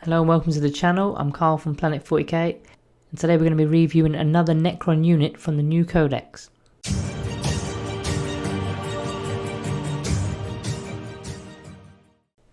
Hello and welcome to the channel. I'm Carl from Planet 40k, and today we're going to be reviewing another Necron unit from the new codex.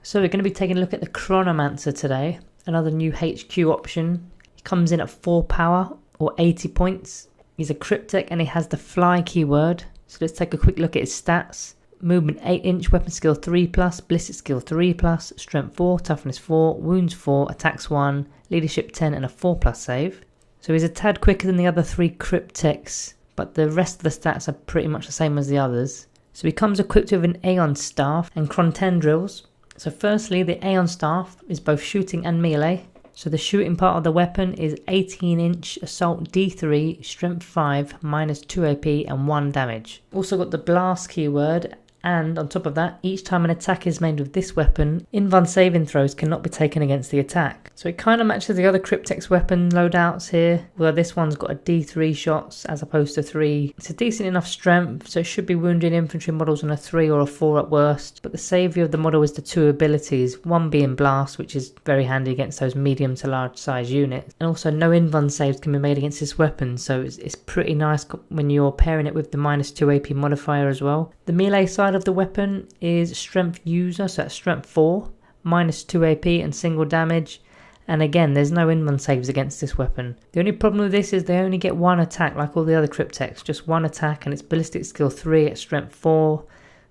So we're going to be taking a look at the Chronomancer today, another new HQ option. He comes in at 4 power or 80 points. He's a cryptek and he has the fly keyword. So let's take a quick look at his stats. Movement 8 inch, weapon skill 3+, ballistic skill 3+, strength 4, toughness 4, wounds 4, attacks 1, leadership 10 and a 4+ save. So he's a tad quicker than the other 3 crypteks, but the rest of the stats are pretty much the same as the others. So he comes equipped with an Aeon Staff and Chrontendrils. So firstly, the Aeon Staff is both shooting and melee. So the shooting part of the weapon is 18 inch, assault D3, strength 5, minus 2 AP and 1 damage. Also got the blast keyword, and on top of that, each time an attack is made with this weapon, invuln saving throws cannot be taken against the attack. So it kind of matches the other cryptek's weapon loadouts here, although this one's got a D3 shots as opposed to 3. It's a decent enough strength, so it should be wounding infantry models on a 3 or a 4 at worst, but the saviour of the model is the 2 abilities, one being blast, which is very handy against those medium to large size units, and also no invuln saves can be made against this weapon, so it's pretty nice when you're pairing it with the minus 2 AP modifier as well. The melee side of the weapon is strength user, so that's strength 4, minus 2 AP and single damage, and again there's no invuln saves against this weapon. The only problem with this is they only get one attack like all the other crypteks, just one attack, and it's ballistic skill 3 at strength 4,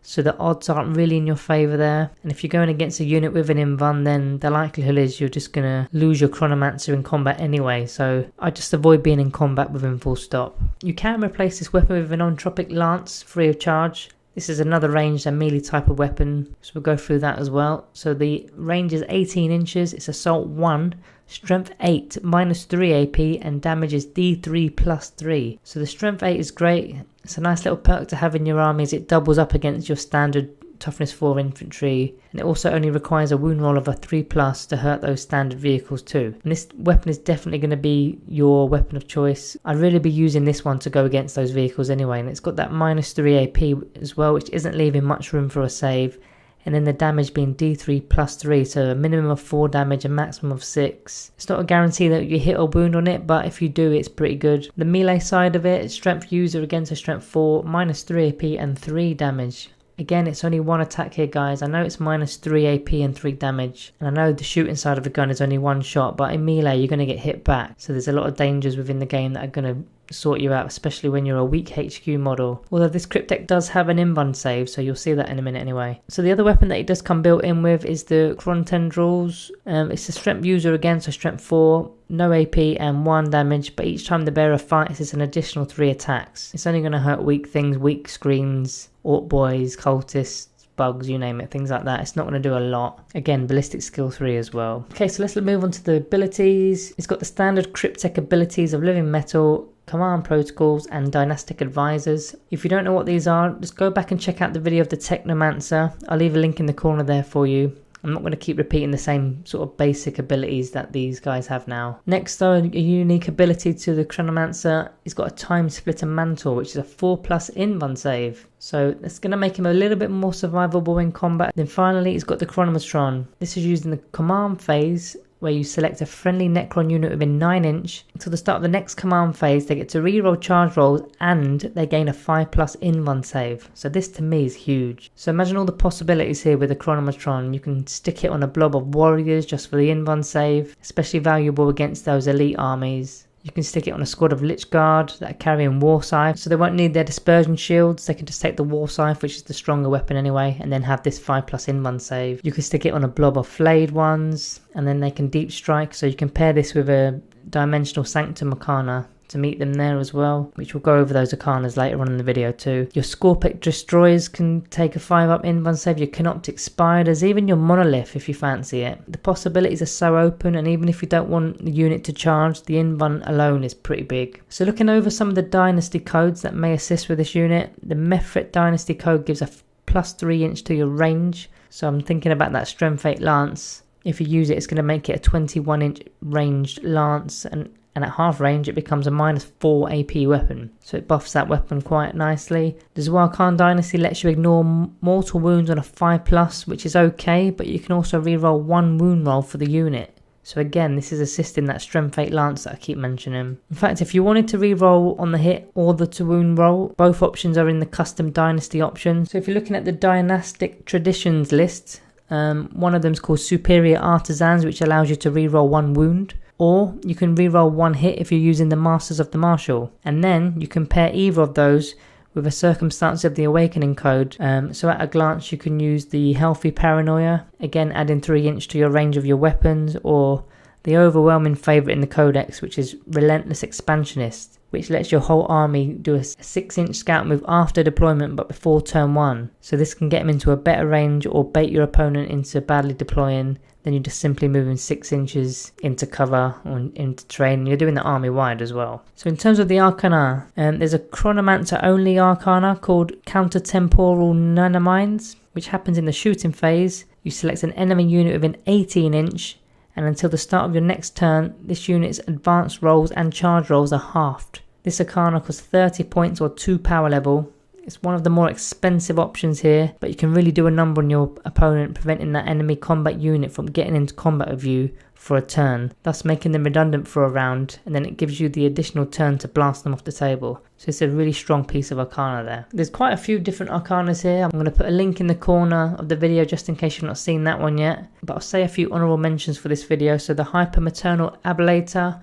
so the odds aren't really in your favour there, and if you're going against a unit with an invuln, then the likelihood is you're just gonna lose your Chronomancer in combat anyway, so I just avoid being in combat with him full stop. You can replace this weapon with an Entropic Lance free of charge. This is another ranged and melee type of weapon, so we'll go through that as well. So the range is 18 inches, it's assault 1, strength 8, minus 3 AP, and damage is D3 plus 3. So the strength 8 is great. It's a nice little perk to have in your army as it doubles up against your standard toughness 4 infantry, and it also only requires a wound roll of a 3+ to hurt those standard vehicles too. And this weapon is definitely going to be your weapon of choice. I'd really be using this one to go against those vehicles anyway, and it's got that minus 3 AP as well, which isn't leaving much room for a save. And then the damage being D3 plus 3, so a minimum of 4 damage, a maximum of 6. It's not a guarantee that you hit or wound on it, but if you do, it's pretty good. The melee side of it, strength user against a strength 4, minus 3 AP and 3 damage. Again, it's only one attack here, guys. I know it's minus 3 AP and 3 damage, and I know the shooting side of the gun is only one shot, but in melee you're going to get hit back, so there's a lot of dangers within the game that are going to sort you out, especially when you're a weak HQ model. Although this cryptek does have an invuln save, so you'll see that in a minute anyway. So the other weapon that it does come built in with is the Chrontendrils. It's a strength user again, so strength 4, no AP and 1 damage, but each time the bearer fights it's an additional 3 attacks. It's only going to hurt weak things, weak screens, orc boys, cultists, bugs, you name it, things like that. It's not going to do a lot. Again, ballistic skill 3 as well. Okay, so let's move on to the abilities. It's got the standard cryptek abilities of living metal, command protocols and dynastic advisors. If you don't know what these are, just go back and check out the video of the Technomancer. I'll leave a link in the corner there for you. I'm not going to keep repeating the same sort of basic abilities that these guys have now. Next though, a unique ability to the Chronomancer, he's got a Time Splitter Mantle, which is a 4+ invuln save. So that's going to make him a little bit more survivable in combat. Then finally, he's got the Chronomatron. This is used in the command phase, where you select a friendly Necron unit within 9 inch. Until the start of the next command phase, they get to reroll charge rolls and they gain a 5+ invuln save. So this to me is huge. So imagine all the possibilities here with the Chronomatron. You can stick it on a blob of warriors just for the invuln save, especially valuable against those elite armies. You can stick it on a squad of Lich Guard that are carrying War Scythe, so they won't need their dispersion shields. They can just take the War Scythe, which is the stronger weapon anyway, and then have this 5+ invuln save. You can stick it on a blob of flayed ones, and then they can deep strike, so you can pair this with a Dimensional Sanctum Arcana to meet them there as well, which we'll go over those Arcanas later on in the video too. Your Scorpic Destroyers can take a 5+ invuln save, your Canoptic Spiders, even your Monolith if you fancy it. The possibilities are so open, and even if you don't want the unit to charge, the invuln alone is pretty big. So looking over some of the dynasty codes that may assist with this unit, the Mephrite dynasty code gives a +3 inch to your range, so I'm thinking about that strength 8 lance. If you use it, it's going to make it a 21 inch ranged lance, and at half range it becomes a -4 AP weapon, so it buffs that weapon quite nicely. The Zwalkan Dynasty lets you ignore mortal wounds on a 5+, which is okay, but you can also reroll 1 wound roll for the unit. So again, this is assisting that Strength 8 Lance that I keep mentioning. In fact, if you wanted to re-roll on the hit or the to wound roll, both options are in the custom dynasty option. So if you're looking at the dynastic traditions list, one of them is called Superior Artisans, which allows you to re-roll 1 wound. Or you can re-roll 1 hit if you're using the Masters of the Martial. And then you can pair either of those with a Circumstance of the Awakening code. So at a glance you can use the Healthy Paranoia, again adding 3 inch to your range of your weapons, or the overwhelming favourite in the codex, which is Relentless Expansionist, which lets your whole army do a 6 inch scout move after deployment but before turn 1. So this can get them into a better range or bait your opponent into badly deploying. Then you're just simply moving 6 inches into cover or into terrain. You're doing the army wide as well. So in terms of the Arcana, there's a Chronomancer only Arcana called Countertemporal Nanomines, which happens in the shooting phase. You select an enemy unit within 18 inch, and until the start of your next turn, this unit's advanced rolls and charge rolls are halved. This Arcana costs 30 points or 2 power level. It's one of the more expensive options here, but you can really do a number on your opponent, preventing that enemy combat unit from getting into combat with you for a turn, thus making them redundant for a round, and then it gives you the additional turn to blast them off the table. So it's a really strong piece of Arcana there. There's quite a few different Arcanas here. I'm going to put a link in the corner of the video just in case you've not seen that one yet, but I'll say a few honourable mentions for this video. So the Hypermaternal Ablator,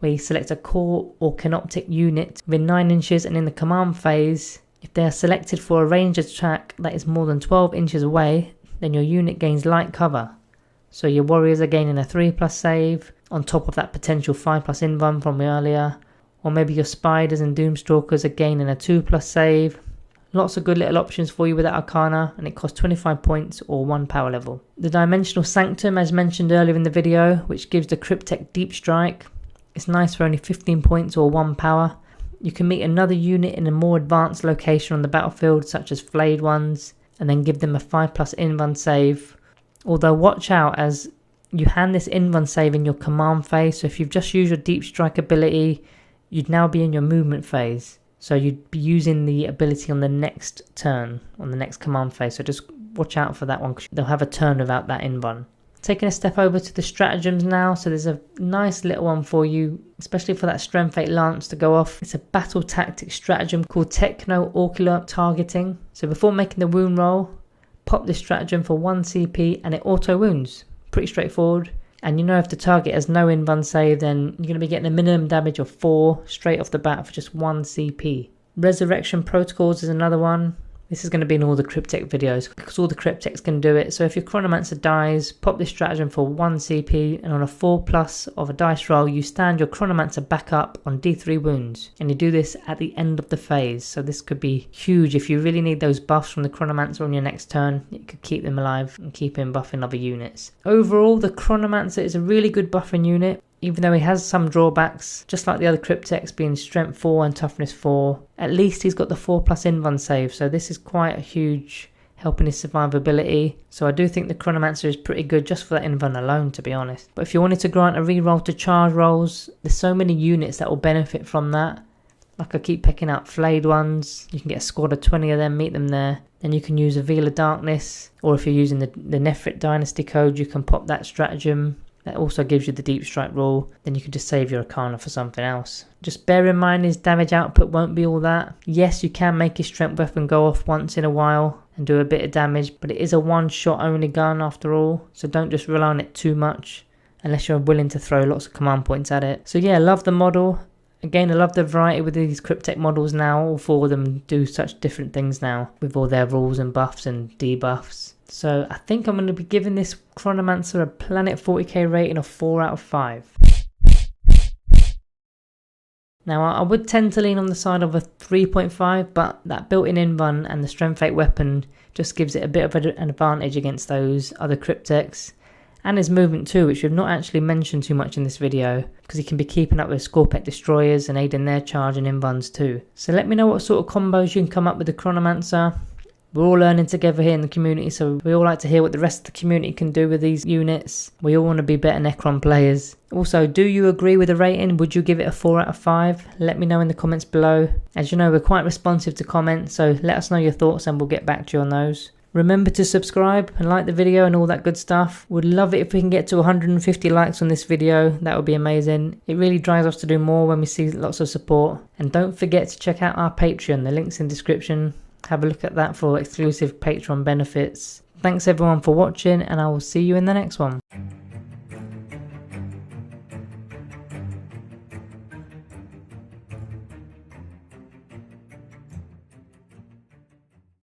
where you select a core or canoptic unit within 9 inches and in the command phase. If they are selected for a ranged attack that is more than 12 inches away, then your unit gains light cover. So your warriors are gaining a 3+ save on top of that potential 5+ invuln from earlier. Or maybe your spiders and doomstalkers are gaining a 2+ save. Lots of good little options for you with that Arcana, and it costs 25 points or 1 power level. The Dimensional Sanctum, as mentioned earlier in the video, which gives the Cryptek Deep Strike. It's nice for only 15 points or 1 power. You can meet another unit in a more advanced location on the battlefield, such as flayed ones, and then give them a 5+ invuln save. Although watch out, as you hand this invuln save in your command phase, so if you've just used your Deep Strike ability, you'd now be in your movement phase. So you'd be using the ability on the next turn, on the next command phase. So just watch out for that one, because they'll have a turn without that invuln. Taking a step over to the stratagems now, so there's a nice little one for you, especially for that Strength 8 Lance to go off. It's a battle tactic stratagem called Techno-Ocular Targeting. So before making the wound roll, pop this stratagem for 1 CP and it auto wounds. Pretty straightforward. And you know, if the target has no invuln save, then you're going to be getting a minimum damage of 4 straight off the bat for just 1 CP. Resurrection Protocols is another one. This is going to be in all the Cryptek videos because all the Crypteks can do it. So if your Chronomancer dies, pop this stratagem for 1 CP, and on a 4+ of a dice roll, you stand your Chronomancer back up on D3 wounds. And you do this at the end of the phase. So this could be huge if you really need those buffs from the Chronomancer on your next turn. It could keep them alive and keep him buffing other units. Overall, the Chronomancer is a really good buffing unit, even though he has some drawbacks, just like the other Crypteks being Strength 4 and Toughness 4. At least he's got the 4+ invuln save, so this is quite a huge help in his survivability. So I do think the Chronomancer is pretty good just for that invuln alone, to be honest. But if you wanted to grant a reroll to charge rolls, there's so many units that will benefit from that. Like I keep picking out flayed ones, you can get a squad of 20 of them, meet them there. Then you can use a Veil of Darkness, or if you're using the Nephrit Dynasty code, you can pop that stratagem. That also gives you the Deep Strike rule. Then you can just save your Arcana for something else. Just bear in mind his damage output won't be all that. Yes, you can make his strength weapon go off once in a while and do a bit of damage, but it is a one-shot only gun after all. So don't just rely on it too much unless you're willing to throw lots of command points at it. So yeah, love the model. Again, I love the variety with these Cryptek models now. All 4 of them do such different things now with all their rules and buffs and debuffs. So I think I'm going to be giving this Chronomancer a Planet 40k rating of 4 out of 5. Now I would tend to lean on the side of a 3.5, but that built-in invuln and the Strength 8 weapon just gives it a bit of an advantage against those other Crypteks. And his movement too, which we've not actually mentioned too much in this video, because he can be keeping up with Scorpek Destroyers and aiding their charge and invulns too. So let me know what sort of combos you can come up with the Chronomancer. We're all learning together here in the community, so we all like to hear what the rest of the community can do with these units. We all want to be better Necron players. Also, do you agree with the rating? Would you give it a 4 out of 5? Let me know in the comments below. As you know, we're quite responsive to comments, so let us know your thoughts and we'll get back to you on those. Remember to subscribe and like the video and all that good stuff. Would love it if we can get to 150 likes on this video. That would be amazing. It really drives us to do more when we see lots of support. And don't forget to check out our Patreon. The link's in the description. Have a look at that for exclusive Patreon benefits. Thanks everyone for watching, and I will see you in the next one.